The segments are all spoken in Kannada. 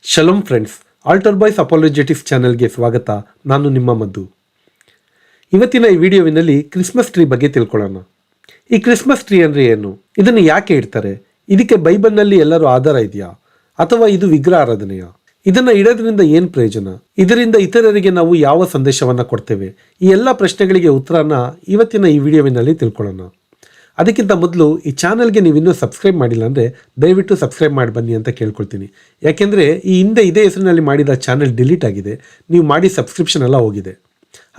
ಶಲೋಮ್ ಫ್ರೆಂಡ್ಸ್, ಆಲ್ಟರ್ ಬಾಯ್ಸ್ ಅಪಾಲಜೆಟಿಕ್ಸ್ ಚಾನೆಲ್ಗೆ ಸ್ವಾಗತ. ನಾನು ನಿಮ್ಮ ಮದ್ದು. ಇವತ್ತಿನ ಈ ವಿಡಿಯೋವಿನಲ್ಲಿ ಕ್ರಿಸ್ಮಸ್ ಟ್ರೀ ಬಗ್ಗೆ ತಿಳ್ಕೊಳ್ಳೋಣ. ಈ ಕ್ರಿಸ್ಮಸ್ ಟ್ರೀ ಅಂದರೆ ಏನು, ಇದನ್ನು ಯಾಕೆ ಇಡ್ತಾರೆ, ಇದಕ್ಕೆ ಬೈಬಲ್ನಲ್ಲಿ ಎಲ್ಲರೂ ಆಧಾರ ಇದೆಯಾ ಅಥವಾ ಇದು ವಿಗ್ರಹ ಆರಾಧನೆಯಾ, ಇದನ್ನು ಇಡೋದ್ರಿಂದ ಏನು ಪ್ರಯೋಜನ, ಇದರಿಂದ ಇತರರಿಗೆ ನಾವು ಯಾವ ಸಂದೇಶವನ್ನು ಕೊಡ್ತೇವೆ, ಈ ಎಲ್ಲ ಪ್ರಶ್ನೆಗಳಿಗೆ ಉತ್ತರನ ಇವತ್ತಿನ ಈ ವಿಡಿಯೋವಿನಲ್ಲಿ ತಿಳ್ಕೊಳ್ಳೋಣ. ಅದಕ್ಕಿಂತ ಮೊದಲು ಈ ಚಾನಲ್ಗೆ ನೀವು ಇನ್ನೂ ಸಬ್ಸ್ಕ್ರೈಬ್ ಮಾಡಿಲ್ಲ ಅಂದರೆ ದಯವಿಟ್ಟು ಸಬ್ಸ್ಕ್ರೈಬ್ ಮಾಡಿ ಬನ್ನಿ ಅಂತ ಕೇಳ್ಕೊಳ್ತೀನಿ. ಯಾಕೆಂದರೆ ಈ ಹಿಂದೆ ಇದೇ ಹೆಸರಿನಲ್ಲಿ ಮಾಡಿದ ಚಾನಲ್ ಡಿಲೀಟ್ ಆಗಿದೆ, ನೀವು ಮಾಡಿ ಸಬ್ಸ್ಕ್ರಿಪ್ಷನ್ ಎಲ್ಲ ಹೋಗಿದೆ.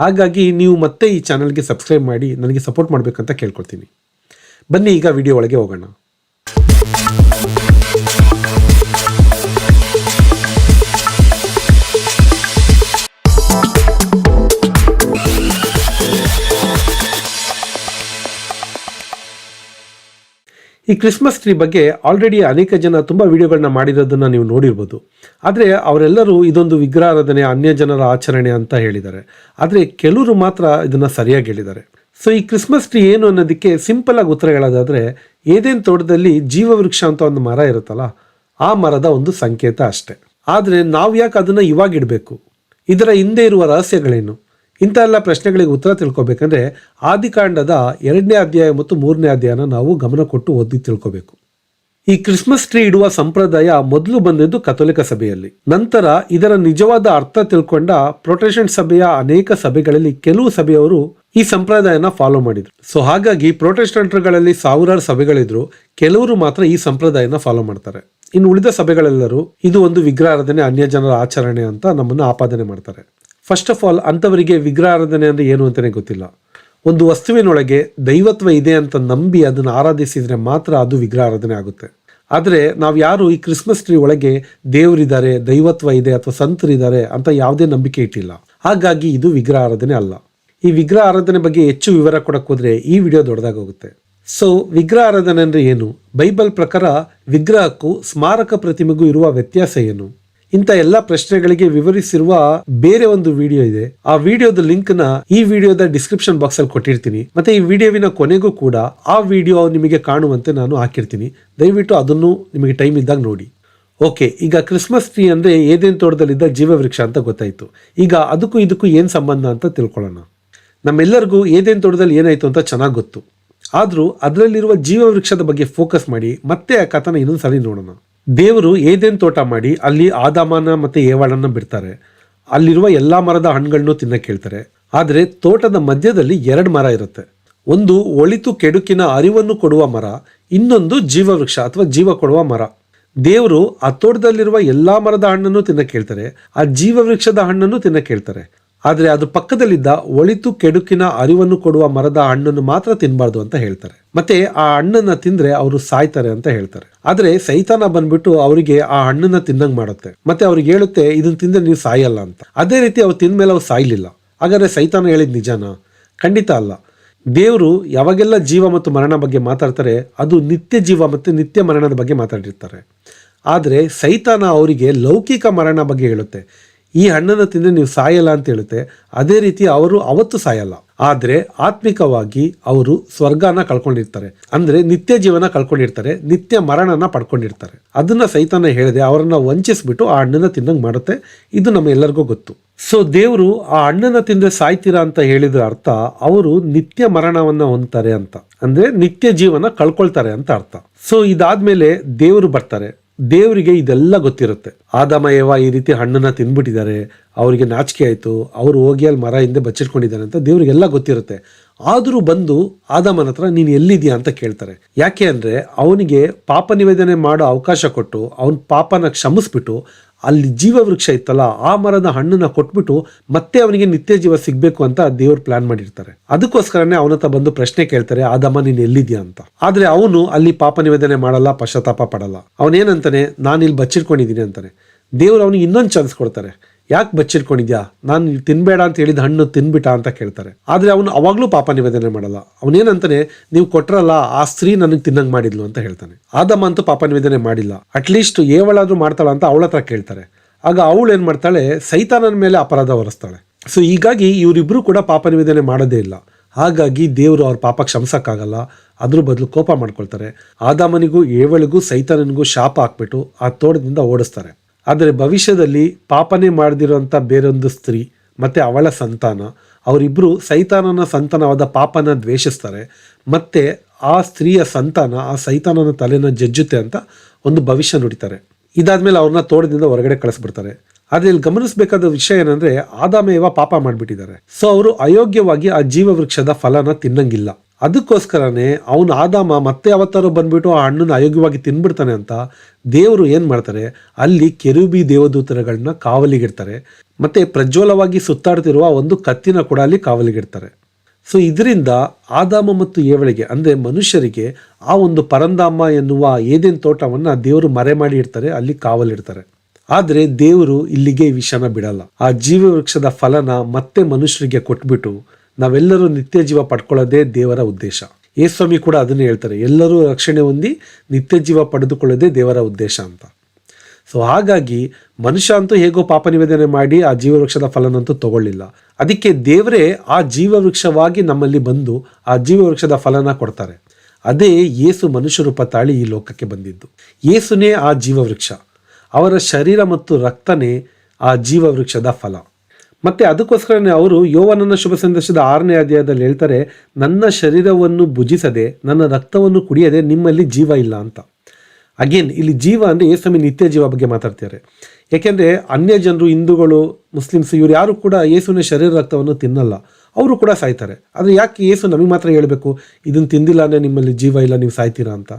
ಹಾಗಾಗಿ ನೀವು ಮತ್ತೆ ಈ ಚಾನಲ್ಗೆ ಸಬ್ಸ್ಕ್ರೈಬ್ ಮಾಡಿ ನನಗೆ ಸಪೋರ್ಟ್ ಮಾಡಬೇಕಂತ ಕೇಳ್ಕೊಳ್ತೀನಿ. ಬನ್ನಿ ಈಗ ವಿಡಿಯೋ ಒಳಗೆ ಹೋಗೋಣ. ಈ ಕ್ರಿಸ್ಮಸ್ ಟ್ರೀ ಬಗ್ಗೆ ಆಲ್ರೆಡಿ ಅನೇಕ ಜನ ತುಂಬ ವಿಡಿಯೋಗಳನ್ನ ಮಾಡಿರೋದನ್ನ ನೀವು ನೋಡಿರ್ಬೋದು. ಆದರೆ ಅವರೆಲ್ಲರೂ ಇದೊಂದು ವಿಗ್ರಹಾರಾಧನೆ, ಅನ್ಯ ಜನರ ಆಚರಣೆ ಅಂತ ಹೇಳಿದ್ದಾರೆ. ಆದರೆ ಕೆಲವರು ಮಾತ್ರ ಇದನ್ನು ಸರಿಯಾಗಿ ಹೇಳಿದ್ದಾರೆ. ಸೊ ಈ ಕ್ರಿಸ್ಮಸ್ ಟ್ರೀ ಏನು ಅನ್ನೋದಕ್ಕೆ ಸಿಂಪಲ್ ಆಗಿ ಉತ್ತರ ಹೇಳೋದಾದರೆ, ಏದೇನು ತೋಟದಲ್ಲಿ ಜೀವವೃಕ್ಷ ಅಂತ ಒಂದು ಮರ ಇರುತ್ತಲ್ಲ, ಆ ಮರದ ಒಂದು ಸಂಕೇತ ಅಷ್ಟೆ. ಆದರೆ ನಾವು ಯಾಕೆ ಅದನ್ನು ಇವಾಗ ಇಡಬೇಕು, ಇದರ ಹಿಂದೆ ಇರುವ ರಹಸ್ಯಗಳೇನು, ಇಂಥ ಎಲ್ಲ ಪ್ರಶ್ನೆಗಳಿಗೆ ಉತ್ತರ ತಿಳ್ಕೊಬೇಕಂದ್ರೆ ಆದಿಕಾಂಡದ 2ನೇ ಅಧ್ಯಾಯ ಮತ್ತು 3ನೇ ಅಧ್ಯಾಯನ ನಾವು ಗಮನ ಕೊಟ್ಟು ಓದಿ ತಿಳ್ಕೊಬೇಕು. ಈ ಕ್ರಿಸ್ಮಸ್ ಟ್ರೀ ಇಡುವ ಸಂಪ್ರದಾಯ ಮೊದಲು ಬಂದಿದ್ದು ಕಥೋಲಿಕ ಸಭೆಯಲ್ಲಿ. ನಂತರ ಇದರ ನಿಜವಾದ ಅರ್ಥ ತಿಳ್ಕೊಂಡ ಪ್ರೊಟೆಸ್ಟೆಂಟ್ ಸಭೆಯ ಅನೇಕ ಸಭೆಗಳಲ್ಲಿ ಕೆಲವು ಸಭೆಯವರು ಈ ಸಂಪ್ರದಾಯನ ಫಾಲೋ ಮಾಡಿದ್ರು. ಸೊ ಹಾಗಾಗಿ ಪ್ರೊಟೆಸ್ಟೆಂಟ್ಗಳಲ್ಲಿ ಸಾವಿರಾರು ಸಭೆಗಳಿದ್ರು, ಕೆಲವರು ಮಾತ್ರ ಈ ಸಂಪ್ರದಾಯನ ಫಾಲೋ ಮಾಡ್ತಾರೆ. ಇನ್ನು ಉಳಿದ ಸಭೆಗಳೆಲ್ಲರೂ ಇದು ಒಂದು ವಿಗ್ರಹಾರಾಧನೆ, ಅನ್ಯ ಜನರ ಆಚರಣೆ ಅಂತ ನಮ್ಮನ್ನು ಆಪಾದನೆ ಮಾಡ್ತಾರೆ. ಫಸ್ಟ್ ಆಫ್ ಆಲ್, ಅಂಥವರಿಗೆ ವಿಗ್ರಹಾರಾಧನೆ ಅಂದರೆ ಏನು ಅಂತಲೇ ಗೊತ್ತಿಲ್ಲ. ಒಂದು ವಸ್ತುವಿನೊಳಗೆ ದೈವತ್ವ ಇದೆ ಅಂತ ನಂಬಿ ಅದನ್ನು ಆರಾಧಿಸಿದರೆ ಮಾತ್ರ ಅದು ವಿಗ್ರಹಾರಾಧನೆ ಆಗುತ್ತೆ. ಆದರೆ ನಾವು ಯಾರು ಈ ಕ್ರಿಸ್ಮಸ್ ಟ್ರೀ ಒಳಗೆ ದೇವರಿದ್ದಾರೆ, ದೈವತ್ವ ಇದೆ ಅಥವಾ ಸಂತರಿದ್ದಾರೆ ಅಂತ ಯಾವುದೇ ನಂಬಿಕೆ ಇಟ್ಟಿಲ್ಲ. ಹಾಗಾಗಿ ಇದು ವಿಗ್ರಹ ಆರಾಧನೆ ಅಲ್ಲ. ಈ ವಿಗ್ರಹ ಆರಾಧನೆ ಬಗ್ಗೆ ಹೆಚ್ಚು ವಿವರ ಕೊಡಕ್ಕೆ ಹೋದ್ರೆ ಈ ವಿಡಿಯೋ ದೊಡ್ಡದಾಗೋಗುತ್ತೆ. ಸೊ ವಿಗ್ರಹ ಆರಾಧನೆ ಅಂದರೆ ಏನು, ಬೈಬಲ್ ಪ್ರಕಾರ ವಿಗ್ರಹಕ್ಕೂ ಸ್ಮಾರಕ ಪ್ರತಿಮೆಗೂ ಇರುವ ವ್ಯತ್ಯಾಸ ಏನು, ಇಂಥ ಎಲ್ಲ ಪ್ರಶ್ನೆಗಳಿಗೆ ವಿವರಿಸಿರುವ ಬೇರೆ ಒಂದು ವಿಡಿಯೋ ಇದೆ. ಆ ವಿಡಿಯೋದ ಲಿಂಕ್ ನ ಈ ವಿಡಿಯೋದ ಡಿಸ್ಕ್ರಿಪ್ಷನ್ ಬಾಕ್ಸ್ ಅಲ್ಲಿ ಕೊಟ್ಟಿರ್ತೀನಿ. ಮತ್ತೆ ಈ ವಿಡಿಯೋವಿನ ಕೊನೆಗೂ ಕೂಡ ಆ ವಿಡಿಯೋ ನಿಮಗೆ ಕಾಣುವಂತೆ ನಾನು ಹಾಕಿರ್ತೀನಿ. ದಯವಿಟ್ಟು ಅದನ್ನು ನಿಮಗೆ ಟೈಮ್ ಇದ್ದಾಗ ನೋಡಿ. ಓಕೆ, ಈಗ ಕ್ರಿಸ್ಮಸ್ ಟ್ರೀ ಅಂದ್ರೆ ಏದೇನ್ ತೋಟದಲ್ಲಿದ್ದ ಜೀವವೃಕ್ಷ ಅಂತ ಗೊತ್ತಾಯ್ತು. ಈಗ ಅದಕ್ಕೂ ಇದಕ್ಕೂ ಏನ್ ಸಂಬಂಧ ಅಂತ ತಿಳ್ಕೊಳ್ಳೋಣ. ನಮ್ಮೆಲ್ಲರಿಗೂ ಏದೇನ್ ತೋಟದಲ್ಲಿ ಏನಾಯ್ತು ಅಂತ ಚೆನ್ನಾಗಿ ಗೊತ್ತು. ಆದ್ರೂ ಅದರಲ್ಲಿರುವ ಜೀವವೃಕ್ಷದ ಬಗ್ಗೆ ಫೋಕಸ್ ಮಾಡಿ ಮತ್ತೆ ಆ ಕಥನ ಇನ್ನೊಂದ್ಸರಿ ನೋಡೋಣ. ದೇವರು ಏದೇನ್ ತೋಟ ಮಾಡಿ ಅಲ್ಲಿ ಆದಾಮನ ಮತ್ತೆ ಏವಾಳನ್ನ ಬಿಡ್ತಾರೆ. ಅಲ್ಲಿರುವ ಎಲ್ಲಾ ಮರದ ಹಣ್ಣುಗಳನ್ನು ತಿನ್ನಕ್ಕೆ ಹೇಳ್ತಾರೆ. ಆದರೆ ತೋಟದ ಮಧ್ಯದಲ್ಲಿ 2 ಮರ ಇರುತ್ತೆ. ಒಂದು ಒಳಿತು ಕೆಡುಕಿನ ಅರಿವನ್ನು ಕೊಡುವ ಮರ, ಇನ್ನೊಂದು ಜೀವವೃಕ್ಷ ಅಥವಾ ಜೀವ ಕೊಡುವ ಮರ. ದೇವರು ಆ ತೋಟದಲ್ಲಿರುವ ಎಲ್ಲಾ ಮರದ ಹಣ್ಣನ್ನು ತಿನ್ನಕ್ಕೆ ಹೇಳ್ತಾರೆ, ಆ ಜೀವವೃಕ್ಷದ ಹಣ್ಣನ್ನು ತಿನ್ನಕ್ಕೆ ಹೇಳ್ತಾರೆ. ಆದರೆ ಅದು ಪಕ್ಕದಲ್ಲಿದ್ದ ಒಳಿತು ಕೆಡುಕಿನ ಅರಿವನ್ನು ಕೊಡುವ ಮರದ ಹಣ್ಣನ್ನು ಮಾತ್ರ ತಿನ್ನಬಾರ್ದು ಅಂತ ಹೇಳ್ತಾರೆ. ಮತ್ತೆ ಆ ಹಣ್ಣನ್ನ ತಿಂದ್ರೆ ಅವರು ಸಾಯ್ತಾರೆ ಅಂತ ಹೇಳ್ತಾರೆ. ಆದ್ರೆ ಸೈತಾನ ಬಂದ್ಬಿಟ್ಟು ಅವರಿಗೆ ಆ ಹಣ್ಣನ್ನ ತಿನ್ನಂಗ್ ಮಾಡುತ್ತೆ. ಮತ್ತೆ ಅವ್ರಿಗೆ ಹೇಳುತ್ತೆ, ಇದನ್ನ ತಿಂದ್ರೆ ನೀವು ಸಾಯಲ್ಲ ಅಂತ. ಅದೇ ರೀತಿ ಅವ್ರು ತಿಂದ್ಮೇಲೆ ಅವ್ರು ಸಾಯ್ಲಿಲ್ಲ. ಹಾಗಾದ್ರೆ ಸೈತಾನ ಹೇಳಿದ್ ನಿಜಾನಾ? ಖಂಡಿತ ಅಲ್ಲ. ದೇವರು ಯಾವಾಗೆಲ್ಲ ಜೀವ ಮತ್ತು ಮರಣ ಬಗ್ಗೆ ಮಾತಾಡ್ತಾರೆ, ಅದು ನಿತ್ಯ ಜೀವ ಮತ್ತು ನಿತ್ಯ ಮರಣದ ಬಗ್ಗೆ ಮಾತಾಡಿರ್ತಾರೆ. ಆದರೆ ಸೈತಾನ ಅವರಿಗೆ ಲೌಕಿಕ ಮರಣ ಬಗ್ಗೆ ಹೇಳುತ್ತೆ. ಈ ಹಣ್ಣನ್ನು ತಿಂದ್ರೆ ನೀವು ಸಾಯಲ್ಲ ಅಂತ ಹೇಳುತ್ತೆ. ಅದೇ ರೀತಿ ಅವರು ಅವತ್ತು ಸಾಯಲ್ಲ, ಆದ್ರೆ ಆತ್ಮಿಕವಾಗಿ ಅವರು ಸ್ವರ್ಗನ ಕಳ್ಕೊಂಡಿರ್ತಾರೆ. ಅಂದ್ರೆ ನಿತ್ಯ ಜೀವನ ಕಳ್ಕೊಂಡಿರ್ತಾರೆ, ನಿತ್ಯ ಮರಣನ ಪಡ್ಕೊಂಡಿರ್ತಾರೆ. ಅದನ್ನ ಸೈತಾನ ಹೇಳಿದೆ ಅವರನ್ನ ವಂಚಿಸ್ಬಿಟ್ಟು ಆ ಹಣ್ಣನ್ನ ತಿನ್ನಂಗ್ ಮಾಡುತ್ತೆ. ಇದು ನಮ್ಮ ಎಲ್ಲರಿಗೂ ಗೊತ್ತು. ಸೊ ದೇವರು ಆ ಹಣ್ಣನ್ನ ತಿಂದ್ರೆ ಸಾಯ್ತೀರಾ ಅಂತ ಹೇಳಿದ್ರ ಅರ್ಥ ಅವರು ನಿತ್ಯ ಮರಣವನ್ನ ಹೊಂದ್ತಾರೆ ಅಂತ, ಅಂದ್ರೆ ನಿತ್ಯ ಜೀವನ ಕಳ್ಕೊಳ್ತಾರೆ ಅಂತ ಅರ್ಥ. ಸೊ ಇದಾದ್ಮೇಲೆ ದೇವರು ಬರ್ತಾರೆ. ದೇವರಿಗೆ ಇದೆಲ್ಲ ಗೊತ್ತಿರುತ್ತೆ. ಆದಾಮ ಏವ ಈ ರೀತಿ ಹಣ್ಣನ್ನ ತಿನ್ಬಿಟ್ಟಿದ್ದಾರೆ, ಅವರಿಗೆ ನಾಚಿಕೆ ಆಯ್ತು, ಅವರು ಹೋಗಿ ಅಲ್ಲಿ ಮರ ಹಿಂದೆ ಬಚ್ಚಿಟ್ಕೊಂಡಿದ್ದಾರೆ ಅಂತ ದೇವರಿಗೆಲ್ಲ ಗೊತ್ತಿರುತ್ತೆ. ಆದರೂ ಬಂದು ಆದಾಮನ ಹತ್ರ ನೀನು ಎಲ್ಲಿದ್ಯಾ ಅಂತ ಕೇಳ್ತಾರೆ. ಯಾಕೆ ಅಂದ್ರೆ ಅವನಿಗೆ ಪಾಪ ನಿವೇದನೆ ಮಾಡೋ ಅವಕಾಶ ಕೊಟ್ಟು ಅವನ ಪಾಪನ ಕ್ಷಮಿಸ್ಬಿಟ್ಟು ಅಲ್ಲಿ ಜೀವವೃಕ್ಷ ಇತ್ತಲ್ಲ ಆ ಮರದ ಹಣ್ಣನ್ನ ಕೊಟ್ಬಿಟ್ಟು ಮತ್ತೆ ಅವನಿಗೆ ನಿತ್ಯ ಜೀವ ಸಿಗ್ಬೇಕು ಅಂತ ದೇವ್ರು ಪ್ಲಾನ್ ಮಾಡಿರ್ತಾರೆ. ಅದಕ್ಕೋಸ್ಕರನೇ ಅವನ ಹತ್ರ ಬಂದು ಪ್ರಶ್ನೆ ಕೇಳ್ತಾರೆ, ಆದಾಮ ನೀನ್ ಎಲ್ಲಿದ್ಯಾ ಅಂತ. ಆದ್ರೆ ಅವನು ಅಲ್ಲಿ ಪಾಪ ನಿವೇದನೆ ಮಾಡಲ್ಲ, ಪಶ್ಚಾತ್ತಾಪ ಪಡಲ್ಲ. ಅವನೇನಂತಾನೆ, ನಾನು ಇಲ್ಲಿ ಬಚ್ಚಿಟ್ಕೊಂಡಿದ್ದೀನಿ ಅಂತಾನೆ. ದೇವ್ರು ಅವನಿಗೆ ಇನ್ನೊಂದು ಚಾನ್ಸ್ ಕೊಡ್ತಾರೆ. ಯಾಕೆ ಬಚ್ಚಿಟ್ಕೊಂಡಿದ್ಯಾ, ನಾನು ತಿನ್ಬೇಡ ಅಂತ ಹೇಳಿದ ಹಣ್ಣು ತಿನ್ಬಿಟ್ಟ ಅಂತ ಕೇಳ್ತಾರೆ. ಆದ್ರೆ ಅವನು ಅವಾಗ್ಲೂ ಪಾಪ ನಿವೇದನೆ ಮಾಡಲ್ಲ. ಅವನೇನಂತಾನೆ, ನೀವು ಕೊಟ್ರಲ್ಲ ಆ ಸ್ತ್ರೀ ನನಗೆ ತಿನ್ನಂಗ್ ಮಾಡಿದ್ಲು ಅಂತ ಹೇಳ್ತಾನೆ. ಆದಮ್ಮ ಅಂತೂ ಪಾಪ ನಿವೇದನೆ ಮಾಡಿಲ್ಲ, ಅಟ್ಲೀಸ್ಟ್ ಏವಳಾದ್ರೂ ಮಾಡ್ತಾಳ ಅಂತ ಅವಳ ಹತ್ರ ಕೇಳ್ತಾರೆ. ಆಗ ಅವಳು ಏನ್ ಮಾಡ್ತಾಳೆ, ಸೈತಾನನ ಮೇಲೆ ಅಪರಾಧ ಹೊರಿಸ್ತಾಳೆ. ಸೊ ಹೀಗಾಗಿ ಇವರಿಬ್ರು ಕೂಡ ಪಾಪ ನಿವೇದನೆ ಮಾಡೋದೇ ಇಲ್ಲ. ಹಾಗಾಗಿ ದೇವರು ಅವ್ರ ಪಾಪ ಕ್ಷಮಿಸಕ್ಕಾಗಲ್ಲ, ಅದ್ರ ಬದಲು ಕೋಪ ಮಾಡ್ಕೊಳ್ತಾರೆ. ಆದಾಮನಿಗೂ ಏವಳಿಗೂ ಸೈತಾನನಿಗೂ ಶಾಪ ಹಾಕ್ಬಿಟ್ಟು ಆ ತೋಟದಿಂದ ಓಡಿಸ್ತಾರೆ. ಆದರೆ ಭವಿಷ್ಯದಲ್ಲಿ ಪಾಪನೇ ಮಾಡದಿರುವಂಥ ಬೇರೊಂದು ಸ್ತ್ರೀ ಮತ್ತು ಅವಳ ಸಂತಾನ, ಅವರಿಬ್ಬರು ಸೈತಾನನ ಸಂತಾನವಾದ ಪಾಪನ ದ್ವೇಷಿಸ್ತಾರೆ, ಮತ್ತು ಆ ಸ್ತ್ರೀಯ ಸಂತಾನ ಆ ಸೈತಾನನ ತಲೆನ ಜಜ್ಜುತ್ತೆ ಅಂತ ಒಂದು ಭವಿಷ್ಯ ನುಡಿತಾರೆ. ಇದಾದ್ಮೇಲೆ ಅವ್ರನ್ನ ತೋಟದಿಂದ ಹೊರಗಡೆ ಕಳಿಸ್ಬಿಡ್ತಾರೆ. ಆದರೆ ಇಲ್ಲಿ ಗಮನಿಸಬೇಕಾದ ವಿಷಯ ಏನಂದ್ರೆ, ಆದಾಮ ಏವ ಪಾಪ ಮಾಡಿಬಿಟ್ಟಿದ್ದಾರೆ. ಸೊ ಅವರು ಅಯೋಗ್ಯವಾಗಿ ಆ ಜೀವ ವೃಕ್ಷದ ಫಲನ ತಿನ್ನಂಗಿಲ್ಲ. ಅದಕ್ಕೋಸ್ಕರನೇ ಅವನು ಆದಾಮ ಮತ್ತೆ ಯಾವತ್ತಾರು ಬಂದ್ಬಿಟ್ಟು ಆ ಹಣ್ಣನ್ನು ಅಯೋಗ್ಯವಾಗಿ ತಿನ್ಬಿಡ್ತಾನೆ ಅಂತ ದೇವರು ಏನು ಮಾಡ್ತಾರೆ, ಅಲ್ಲಿ ಕೆರೂಬಿ ದೇವದೂತರುಗಳನ್ನ ಕಾವಲಿಗಿಡ್ತಾರೆ, ಮತ್ತೆ ಪ್ರಜ್ವಲವಾಗಿ ಸುತ್ತಾಡ್ತಿರುವ ಒಂದು ಕತ್ತಿನ ಕೂಡ ಅಲ್ಲಿ ಕಾವಲಿಗಿಡ್ತಾರೆ. ಸೊ ಇದರಿಂದ ಆದಾಮ ಮತ್ತು ಏವಳಿಗೆ ಅಂದರೆ ಮನುಷ್ಯರಿಗೆ ಆ ಒಂದು ಪರಂಧಾಮ ಎನ್ನುವ ಏದೇನ್ ತೋಟವನ್ನು ದೇವರು ಮರೆ ಮಾಡಿ ಇಡ್ತಾರೆ, ಅಲ್ಲಿ ಕಾವಲಿಡ್ತಾರೆ. ಆದರೆ ದೇವರು ಇಲ್ಲಿಗೆ ಈ ವಿಷಯನ ಬಿಡಲ್ಲ. ಆ ಜೀವ ವೃಕ್ಷದ ಫಲನ ಮತ್ತೆ ಮನುಷ್ಯರಿಗೆ ಕೊಟ್ಬಿಟ್ಟು ನಾವೆಲ್ಲರೂ ನಿತ್ಯ ಜೀವ ಪಡ್ಕೊಳ್ಳೋದೇ ದೇವರ ಉದ್ದೇಶ. ಯೇಸ್ವಾಮಿ ಕೂಡ ಅದನ್ನೇ ಹೇಳ್ತಾರೆ, ಎಲ್ಲರೂ ರಕ್ಷಣೆ ಹೊಂದಿ ನಿತ್ಯ ಜೀವ ಪಡೆದುಕೊಳ್ಳೋದೇ ದೇವರ ಉದ್ದೇಶ ಅಂತ. ಸೊ ಹಾಗಾಗಿ ಮನುಷ್ಯ ಅಂತೂ ಹೇಗೋ ಪಾಪ ನಿವೇದನೆ ಮಾಡಿ ಆ ಜೀವವೃಕ್ಷದ ಫಲನಂತೂ ತಗೊಳ್ಳಿಲ್ಲ. ಅದಕ್ಕೆ ದೇವರೇ ಆ ಜೀವವೃಕ್ಷವಾಗಿ ನಮ್ಮಲ್ಲಿ ಬಂದು ಆ ಜೀವವೃಕ್ಷದ ಫಲನ ಕೊಡ್ತಾರೆ. ಅದೇ ಯೇಸು ಮನುಷ್ಯ ರೂಪ ತಾಳಿ ಈ ಲೋಕಕ್ಕೆ ಬಂದಿದ್ದು. ಯೇಸುನೇ ಆ ಜೀವವೃಕ್ಷ, ಅವರ ಶರೀರ ಮತ್ತು ರಕ್ತನೇ ಆ ಜೀವವೃಕ್ಷದ ಫಲ. ಮತ್ತೆ ಅದಕ್ಕೋಸ್ಕರನೇ ಅವರು ಯೋವನನ ಶುಭ ಸಂದೇಶದ 6ನೇ ಅಧ್ಯಾಯದಲ್ಲಿ ಹೇಳ್ತಾರೆ, ನನ್ನ ಶರೀರವನ್ನು ಭುಜಿಸದೆ ನನ್ನ ರಕ್ತವನ್ನು ಕುಡಿಯದೆ ನಿಮ್ಮಲ್ಲಿ ಜೀವ ಇಲ್ಲ ಅಂತ. ಅಗೇನ್ ಇಲ್ಲಿ ಜೀವ ಅಂದರೆ ಯೇಸುವಿನ ನಿತ್ಯ ಜೀವ ಬಗ್ಗೆ ಮಾತಾಡ್ತಾರೆ. ಯಾಕೆಂದರೆ ಅನ್ಯ ಜನರು, ಹಿಂದೂಗಳು, ಮುಸ್ಲಿಮ್ಸ್ ಇವ್ರು ಯಾರು ಕೂಡ ಯೇಸುವಿನ ಶರೀರ ರಕ್ತವನ್ನು ತಿನ್ನಲ್ಲ, ಅವರು ಕೂಡ ಸಾಯ್ತಾರೆ. ಆದರೆ ಯಾಕೆ ಯೇಸು ನಮಗೆ ಮಾತ್ರ ಹೇಳಬೇಕು ಇದನ್ನು ತಿಂದಿಲ್ಲ ಅಂದರೆ ನಿಮ್ಮಲ್ಲಿ ಜೀವ ಇಲ್ಲ, ನೀವು ಸಾಯ್ತೀರಾ ಅಂತ?